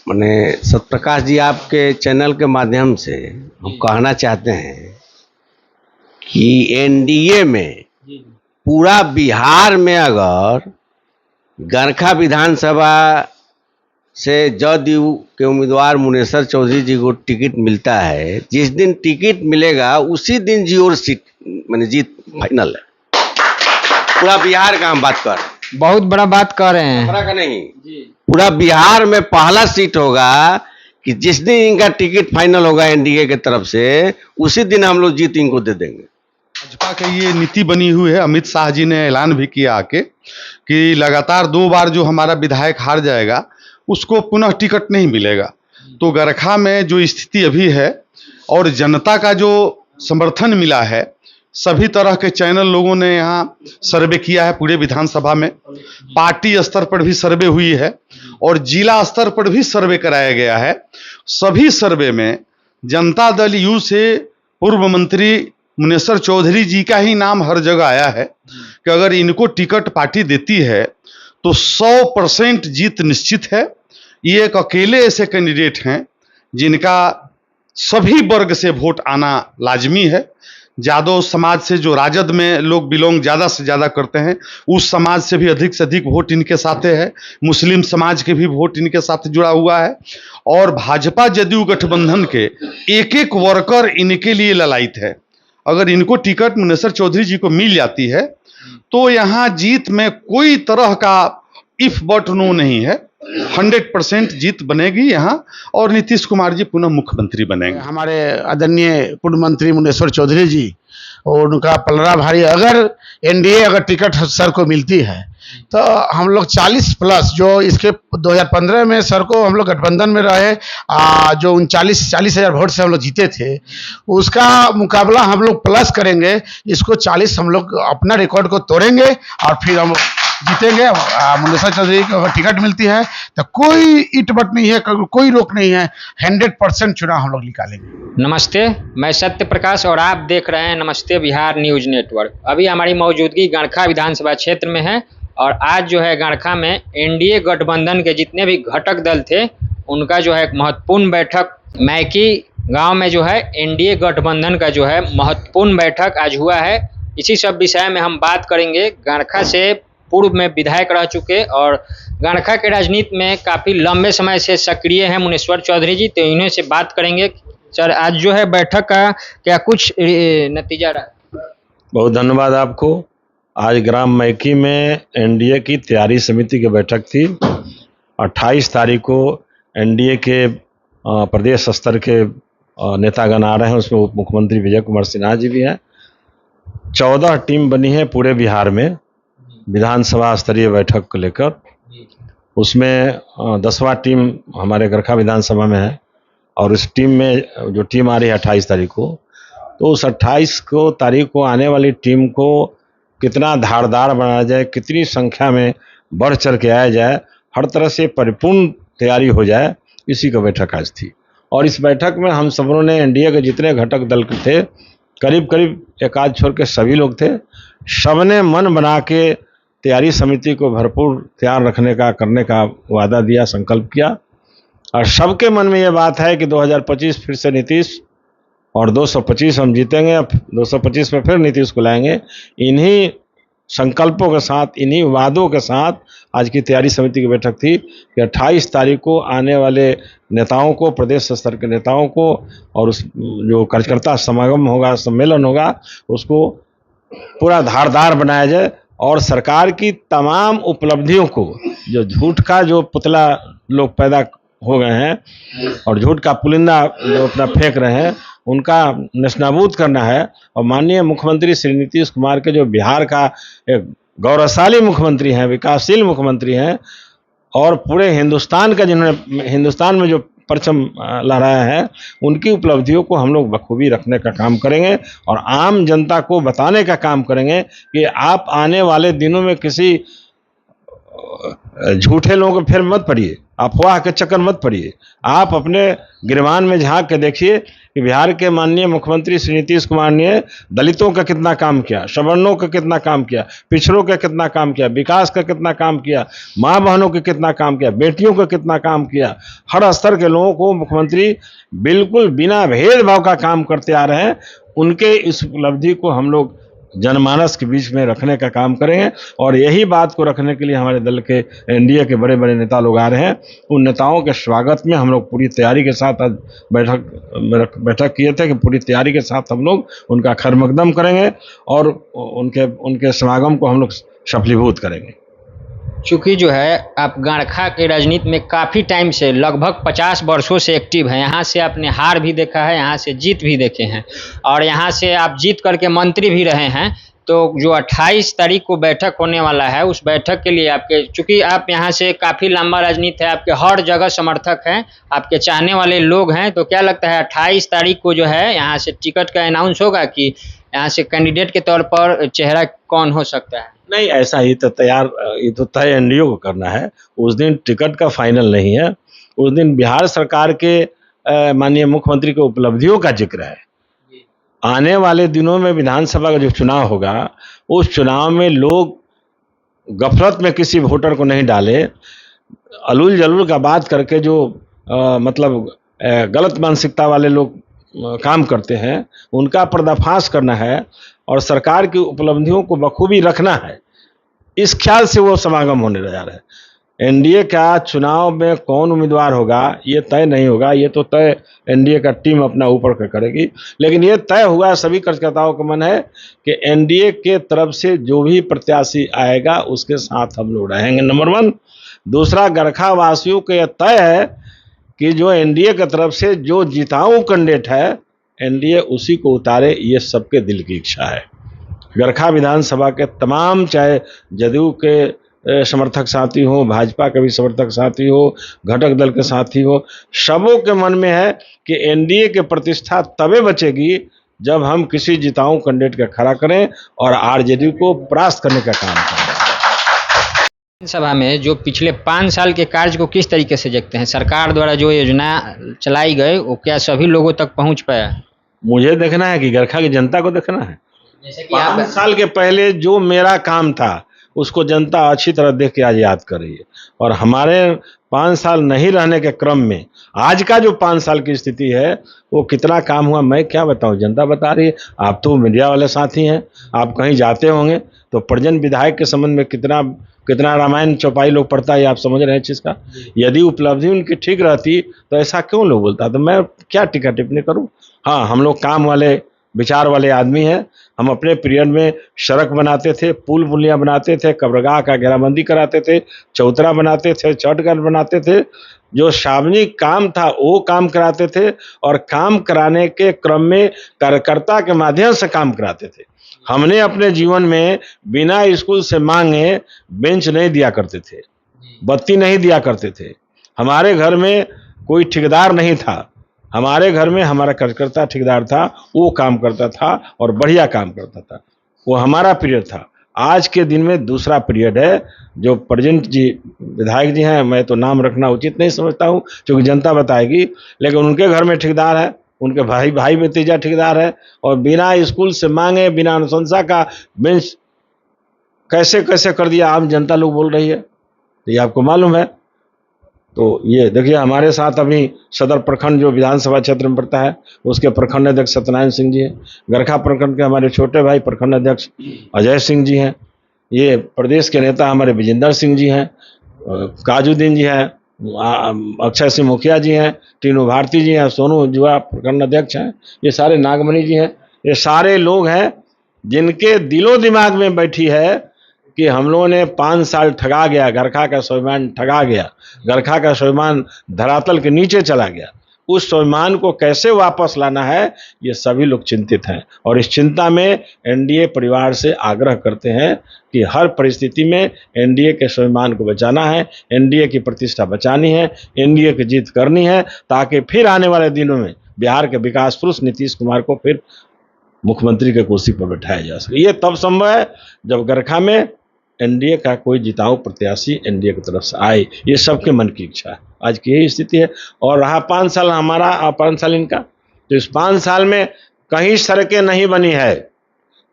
मैंने सत्यप्रकाश जी आपके चैनल के माध्यम से हम कहना चाहते हैं कि एनडीए में पूरा बिहार में अगर गरखा विधानसभा से जदयू के उम्मीदवार मुनेश्वर चौधरी जी को टिकट मिलता है, जिस दिन टिकट मिलेगा उसी दिन जी और सीट मैंने जीत फाइनल है। पूरा बिहार का हम बात कर रहे हैं, बहुत बड़ा बात कर रहे हैं। का नहीं, पूरा बिहार में पहला सीट होगा कि जिस दिन इनका टिकट फाइनल होगा एनडीए की तरफ से, उसी दिन हम लोग जीत इनको दे देंगे। भाजपा की ये नीति बनी हुई है। अमित शाह जी ने ऐलान भी किया आके कि लगातार 2 बार जो हमारा विधायक हार जाएगा उसको पुनः टिकट नहीं मिलेगा। तो गरखा में जो स्थिति अभी है और जनता का जो समर्थन मिला है, सभी तरह के चैनल लोगों ने यहाँ सर्वे किया है। पूरे विधानसभा में पार्टी स्तर पर भी सर्वे हुई है और जिला स्तर पर भी सर्वे कराया गया है। सभी सर्वे में जनता दल यू से पूर्व मंत्री मुनेश्वर चौधरी जी का ही नाम हर जगह आया है कि अगर इनको टिकट पार्टी देती है तो 100% जीत निश्चित है। ये एक अकेले ऐसे कैंडिडेट हैं जिनका सभी वर्ग से वोट आना लाजमी है। यादव समाज से जो राजद में लोग बिलोंग ज़्यादा से ज़्यादा करते हैं, उस समाज से भी अधिक से अधिक वोट इनके साथ है। मुस्लिम समाज के भी वोट इनके साथ जुड़ा हुआ है और भाजपा जदयू गठबंधन के एक एक वर्कर इनके लिए ललायित है। अगर इनको टिकट मुनेश्वर चौधरी जी को मिल जाती है तो यहाँ जीत में कोई तरह का इफ बट नो नहीं है। 100% जीत बनेगी यहाँ और नीतीश कुमार जी पुनः मुख्यमंत्री बनेंगे। हमारे आदरणीय पूर्व मंत्री मुनेश्वर चौधरी जी और उनका पलड़ा भारी, अगर एनडीए अगर टिकट सर को मिलती है तो हम लोग 40 प्लस, जो इसके 2015 में सर को हम लोग गठबंधन में रहे, जो 40,000 वोट से हम लोग जीते थे, उसका मुकाबला हम लोग प्लस करेंगे। इसको 40 हम लोग अपना रिकॉर्ड को तोड़ेंगे और फिर हम जीतेंगे। मुनेश्वर चौधरी को अगर टिकट मिलती है तो कोई इटबट नहीं है, कोई रोक नहीं है। 100% चुनाव हम लोग निकालेंगे। नमस्ते, मैं सत्य प्रकाश और आप देख रहे हैं नमस्ते बिहार न्यूज नेटवर्क। अभी हमारी मौजूदगी गणखा विधानसभा क्षेत्र में है और आज जो है गणखा में एनडीए गठबंधन के जितने भी घटक दल थे उनका जो है एक महत्वपूर्ण बैठक मैकी गांव में जो है एनडीए गठबंधन का जो है महत्वपूर्ण बैठक आज हुआ है। इसी सब विषय में हम बात करेंगे। गणखा से पूर्व में विधायक रह चुके और गणखा के राजनीति में काफ़ी लंबे समय से सक्रिय हैं मुनेश्वर चौधरी जी, तो इन्हीं से बात करेंगे। सर, आज जो है बैठक का क्या कुछ नतीजा रहा? बहुत धन्यवाद आपको। आज ग्राम मैकी में एनडीए की तैयारी समिति की बैठक थी। 28 तारीख को एनडीए के प्रदेश स्तर के नेतागण आ रहे हैं, उसमें उप मुख्यमंत्री विजय कुमार सिन्हा जी भी हैं। 14 टीम बनी है पूरे बिहार में विधानसभा स्तरीय बैठक को लेकर। उसमें 10वां टीम हमारे गरखा विधानसभा में है और इस टीम में जो टीम आ रही है 28 तारीख को, तो उस 28 तारीख को आने वाली टीम को कितना धारदार बनाया जाए, कितनी संख्या में बढ़ चढ़ के आया जाए, हर तरह से परिपूर्ण तैयारी हो जाए, इसी का बैठक आज थी। और इस बैठक में हम सबों ने एनडीए के जितने घटक दल थे, करीब करीब एक आध छोड़ के सभी लोग थे, सबने मन बना के तैयारी समिति को भरपूर तैयार रखने का, करने का वादा दिया, संकल्प किया। और सबके मन में ये बात है कि 2025 फिर से नीतीश और 225 हम जीतेंगे, 225 में फिर नीतीश को लाएंगे। इन्हीं संकल्पों के साथ, इन्हीं वादों के साथ आज की तैयारी समिति की बैठक थी कि 28 तारीख को आने वाले नेताओं को, प्रदेश स्तर के नेताओं को और उस जो कार्यकर्ता समागम होगा, सम्मेलन होगा, उसको पूरा धारदार बनाया जाए और सरकार की तमाम उपलब्धियों को, जो झूठ का जो पुतला लोग पैदा हो गए हैं और झूठ का पुलिंदा जो अपना फेंक रहे हैं, उनका नस्तानाबूद करना है। और माननीय मुख्यमंत्री श्री नीतीश कुमार के जो बिहार का एक गौरवशाली मुख्यमंत्री हैं, विकासशील मुख्यमंत्री हैं और पूरे हिंदुस्तान का, जिन्होंने हिंदुस्तान में जो परचम लहराया है, उनकी उपलब्धियों को हम लोग बखूबी रखने का काम करेंगे और आम जनता को बताने का काम करेंगे कि आप आने वाले दिनों में किसी झूठे लोगों को फिर मत पड़िए। अफवाह के चक्कर मत पड़िए। आप अपने गिरबान में झांक के देखिए कि बिहार के माननीय मुख्यमंत्री श्री नीतीश कुमार ने दलितों का कितना काम किया, सवर्णों का कितना काम किया, पिछड़ों का कितना काम किया, विकास का कितना काम किया, माँ बहनों का कितना काम किया, बेटियों का कितना काम किया। हर स्तर के लोगों को मुख्यमंत्री बिल्कुल बिना भेदभाव का काम करते आ रहे हैं। उनके इस उपलब्धि को हम लोग जनमानस के बीच में रखने का काम करेंगे और यही बात को रखने के लिए हमारे दल के एनडीए के बड़े बड़े नेता लोग आ रहे हैं। उन नेताओं के स्वागत में हम लोग पूरी तैयारी के साथ आज बैठक किए थे कि पूरी तैयारी के साथ हम लोग उनका खैरमकदम करेंगे और उनके समागम को हम लोग सफलीभूत करेंगे। चूंकि जो है आप गणखा के राजनीति में काफ़ी टाइम से लगभग 50 वर्षों से एक्टिव हैं। यहाँ से आपने हार भी देखा है, यहाँ से जीत भी देखे हैं और यहाँ से आप जीत करके मंत्री भी रहे हैं। तो जो 28 तारीख को बैठक होने वाला है, उस बैठक के लिए आपके, चूंकि आप यहाँ से काफ़ी लंबा राजनीति है, आपके हर जगह समर्थक हैं, आपके चाहने वाले लोग हैं, तो क्या लगता है 28 तारीख को जो है यहाँ से टिकट का अनाउंस होगा कि यहाँ से कैंडिडेट के तौर पर चेहरा कौन हो सकता है? नहीं, ऐसा ही तो ये तो तय एनडीए को करना है। उस दिन टिकट का फाइनल नहीं है। उस दिन बिहार सरकार के माननीय मुख्यमंत्री के उपलब्धियों का जिक्र है। आने वाले दिनों में विधानसभा का जो चुनाव होगा, उस चुनाव में लोग गफलत में किसी वोटर को नहीं डाले, अलूल जलूल का बात करके जो गलत मानसिकता वाले लोग काम करते हैं, उनका पर्दाफाश करना है और सरकार की उपलब्धियों को बखूबी रखना है। इस ख्याल से वो समागम होने जा रहा है। एनडीए का चुनाव में कौन उम्मीदवार होगा ये तय नहीं होगा, ये तो तय एनडीए का टीम अपना ऊपर कर करेगी। लेकिन ये तय हुआ, सभी कार्यकर्ताओं का मन है कि एनडीए के तरफ से जो भी प्रत्याशी आएगा उसके साथ हम लोग रहेंगे, नंबर 1। दूसरा, गरखा वासियों को यह तय है कि जो एनडीए की तरफ से जो जिताऊ कैंडिडेट है, एनडीए उसी को उतारे, ये सबके दिल की इच्छा है। गरखा विधानसभा के तमाम, चाहे जदयू के समर्थक साथी हो, भाजपा के भी समर्थक साथी हो, घटक दल के साथी हो, सबों के मन में है कि एनडीए की प्रतिष्ठा तबे बचेगी जब हम किसी जिताऊ कैंडिडेट का खड़ा करें और आरजेडी को परास्त करने का काम करें। सभा में जो पिछले 5 साल के कार्य को किस तरीके से देखते हैं? सरकार द्वारा जो योजना चलाई गई वो क्या सभी लोगों तक पहुंच पाया? मुझे देखना है कि गरखा की जनता को देखना है। जैसे कि 5 साल के पहले जो मेरा काम था उसको जनता अच्छी तरह देख के आज याद कर रही है और हमारे 5 साल नहीं रहने के क्रम में आज का जो 5 साल की स्थिति है वो कितना काम हुआ मैं क्या बताऊं, जनता बता रही है। आप तो मीडिया वाले साथी हैं, आप कहीं जाते होंगे तो प्रजन विधायक के संबंध में कितना रामायण चौपाई लोग पढ़ता है, आप समझ रहे हैं चीज़ का। यदि उपलब्धि उनकी ठीक रहती तो ऐसा क्यों लोग बोलता, तो मैं क्या टिक्का टिप्पणी करूं। हाँ, हम लोग काम वाले विचार वाले आदमी हैं। हम अपने पीरियड में सड़क बनाते थे, पुल पुलियाँ बनाते थे, कब्रगाह का घेराबंदी कराते थे, चौतरा बनाते थे, छठघाट बनाते थे। जो सार्वजनिक काम था वो काम कराते थे और काम कराने के क्रम में कार्यकर्ता के माध्यम से काम कराते थे। हमने अपने जीवन में बिना स्कूल से मांगे बेंच नहीं दिया करते थे, बत्ती नहीं दिया करते थे। हमारे घर में कोई ठेकेदार नहीं था, हमारे घर में हमारा कार्यकर्ता ठेकेदार था, वो काम करता था और बढ़िया काम करता था। वो हमारा पीरियड था। आज के दिन में दूसरा पीरियड है। जो प्रेजेंट जी विधायक जी हैं, मैं तो नाम रखना उचित नहीं समझता हूँ क्योंकि जनता बताएगी, लेकिन उनके घर में ठेकेदार है, उनके भाई भतीजा ठेकेदार है और बिना स्कूल से मांगे, बिना अनुशंसा का बेंच कैसे कैसे कर दिया आम जनता लोग बोल रही है, तो ये आपको मालूम है। तो ये देखिए, हमारे साथ अभी सदर प्रखंड जो विधानसभा क्षेत्र में पड़ता है उसके प्रखंड अध्यक्ष सत्यनारायण सिंह जी हैं, गरखा प्रखंड के हमारे छोटे भाई प्रखंड अध्यक्ष अजय सिंह जी हैं, ये प्रदेश के नेता हमारे विजेंद्र सिंह जी हैं, काजुद्दीन जी हैं, अक्षय सिंह मुखिया जी हैं, टीनू भारती जी हैं, सोनू जुआ प्रखंड अध्यक्ष हैं, ये सारे नागमणि जी हैं। ये सारे लोग हैं जिनके दिलो दिमाग में बैठी है कि हम लोगों ने 5 साल ठगा गया, गरखा का स्वाभिमान ठगा गया, गरखा का स्वाभिमान धरातल के नीचे चला गया। उस स्वाभिमान को कैसे वापस लाना है, ये सभी लोग चिंतित हैं और इस चिंता में एनडीए परिवार से आग्रह करते हैं कि हर परिस्थिति में एनडीए के स्वाभिमान को बचाना है, एनडीए की प्रतिष्ठा बचानी है, एनडीए की जीत करनी है, ताकि फिर आने वाले दिनों में बिहार के विकास पुरुष नीतीश कुमार को फिर मुख्यमंत्री के कुर्सी पर बैठाया जा सके। ये तब संभव है जब गरखा में एनडीए का कोई जिताऊ प्रत्याशी एनडीए की तरफ से आए। ये सबके मन की इच्छा है। आज की यही स्थिति है। और रहा 5 साल हमारा और 5 साल इनका, तो इस 5 साल में कहीं सड़कें नहीं बनी है।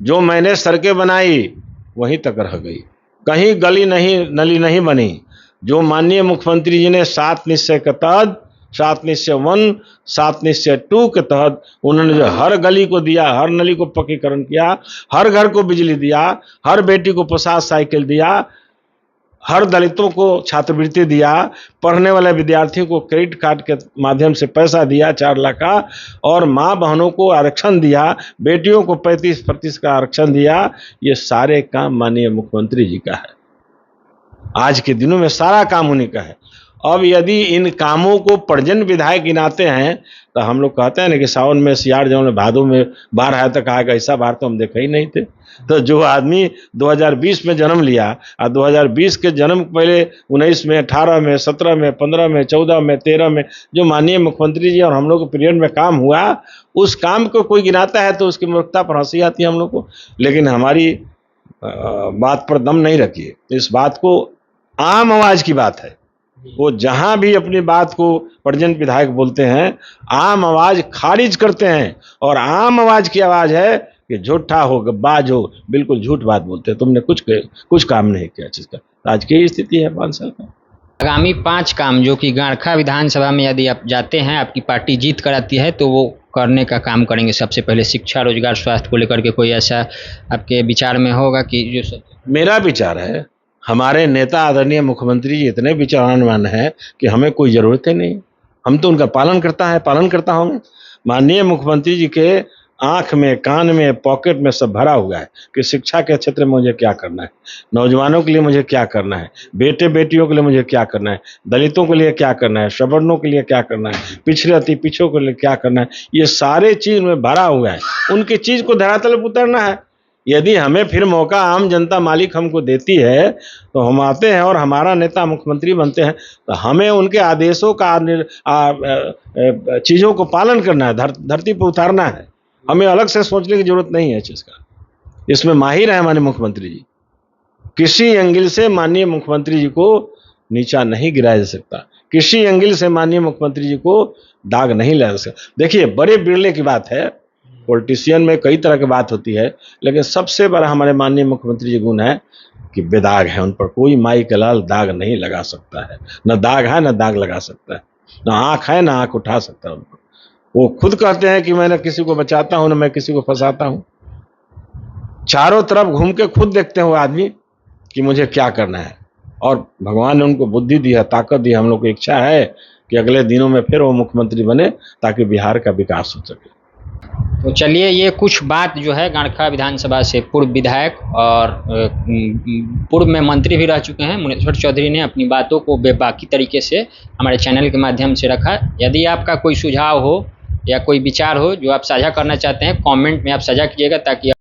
जो मैंने सड़कें बनाई वहीं तक रह गई, कहीं गली नहीं नली नहीं बनी। जो माननीय मुख्यमंत्री जी ने 7 निश्चय के तहत, 7 निश्चय 1, 7 निश्चय 2 के तहत उन्होंने जो हर गली को दिया, हर नली को पक्कीकरण किया, हर घर को बिजली दिया, हर बेटी को प्रसाद साइकिल दिया, हर दलितों को छात्रवृत्ति दिया, पढ़ने वाले विद्यार्थियों को क्रेडिट कार्ड के माध्यम से पैसा दिया 4 लाख का, और माँ बहनों को आरक्षण दिया, बेटियों को 35% का आरक्षण दिया। ये सारे काम माननीय मुख्यमंत्री जी का है। आज के दिनों में सारा काम उन्हीं का है। अब यदि इन कामों को पर्जन्य विधायक गिनाते हैं तो हम लोग कहते हैं ना कि सावन में सियार जौन भादों में बाढ़ आया, तक आएगा, ऐसा बाढ़ तो हम देखे ही नहीं थे। तो जो आदमी 2020 में जन्म लिया और 2020 के जन्म पहले 19 में, 18 में, 17 में, 15 में, 14 में, 13 में जो माननीय मुख्यमंत्री जी और हम लोग के पीरियड में काम हुआ, उस काम को कोई गिनाता है तो उसकी मूर्खता पर हंसी आती है हम लोग को। लेकिन हमारी बात पर दम नहीं रखी है। इस बात को आम आवाज की बात है, वो जहां भी अपनी बात को पर्जन्य विधायक बोलते हैं, आम आवाज खारिज करते हैं। और आम आवाज की आवाज है कि झूठा हो, गब्बाज हो, बिल्कुल झूठ बात बोलते हैं, तुमने कुछ काम नहीं किया चीज का। आज की स्थिति है 5 साल का। आगामी 5 काम जो कि गारखा विधानसभा में यदि आप जाते हैं, आपकी पार्टी जीत कर आती है, तो वो करने का काम करेंगे। सबसे पहले शिक्षा, रोजगार, स्वास्थ्य को लेकर के कोई ऐसा आपके विचार में होगा कि जो मेरा विचार है, हमारे नेता आदरणीय मुख्यमंत्री जी इतने विचारवान हैं कि हमें कोई जरूरत ही नहीं, हम तो उनका पालन करता होंगे। माननीय मुख्यमंत्री जी के आंख में, कान में, पॉकेट में सब भरा हुआ है कि शिक्षा के क्षेत्र में मुझे क्या करना है, नौजवानों के लिए मुझे क्या करना है, बेटे बेटियों के लिए मुझे क्या करना है, दलितों के लिए क्या करना है, सवर्णों के लिए क्या करना है, पिछड़े अति पिछड़ों के लिए क्या करना है, ये सारे चीज में भरा हुआ है। उनकी चीज को धरातल पर उतारना है। यदि हमें फिर मौका आम जनता मालिक हमको देती है तो हम आते हैं और हमारा नेता मुख्यमंत्री बनते हैं, तो हमें उनके आदेशों का चीज़ों को पालन करना है, धरती पर उतारना है। हमें अलग से सोचने की जरूरत नहीं है चीज़ का। इसमें माहिर है माननीय मुख्यमंत्री जी। किसी एंगल से माननीय मुख्यमंत्री जी को नीचा नहीं गिराया जा सकता, किसी एंगल से माननीय मुख्यमंत्री जी को दाग नहीं लगा सकता। देखिए, बड़े बिरले की बात है, पॉलिटिशियन में कई तरह की बात होती है, लेकिन सबसे बड़ा हमारे माननीय मुख्यमंत्री जी गुण है कि बेदाग है। उन पर कोई माई का लाल दाग नहीं लगा सकता है, न दाग है न दाग लगा सकता है, न आंख है न आंख उठा सकता है उन पर। वो खुद कहते हैं कि मैं न किसी को बचाता हूं न मैं किसी को फंसाता हूं। चारों तरफ घूम के खुद देखते हैं वो आदमी कि मुझे क्या करना है, और भगवान ने उनको बुद्धि दी है, ताकत दी है। हम लोग को इच्छा है कि अगले दिनों में फिर वो मुख्यमंत्री बने ताकि बिहार का विकास हो सके। तो चलिए, ये कुछ बात जो है गारखा विधानसभा से पूर्व विधायक और पूर्व में मंत्री भी रह चुके हैं मुनेश्वर चौधरी ने अपनी बातों को बेबाकी तरीके से हमारे चैनल के माध्यम से रखा। यदि आपका कोई सुझाव हो या कोई विचार हो जो आप साझा करना चाहते हैं, कमेंट में आप साझा कीजिएगा ताकि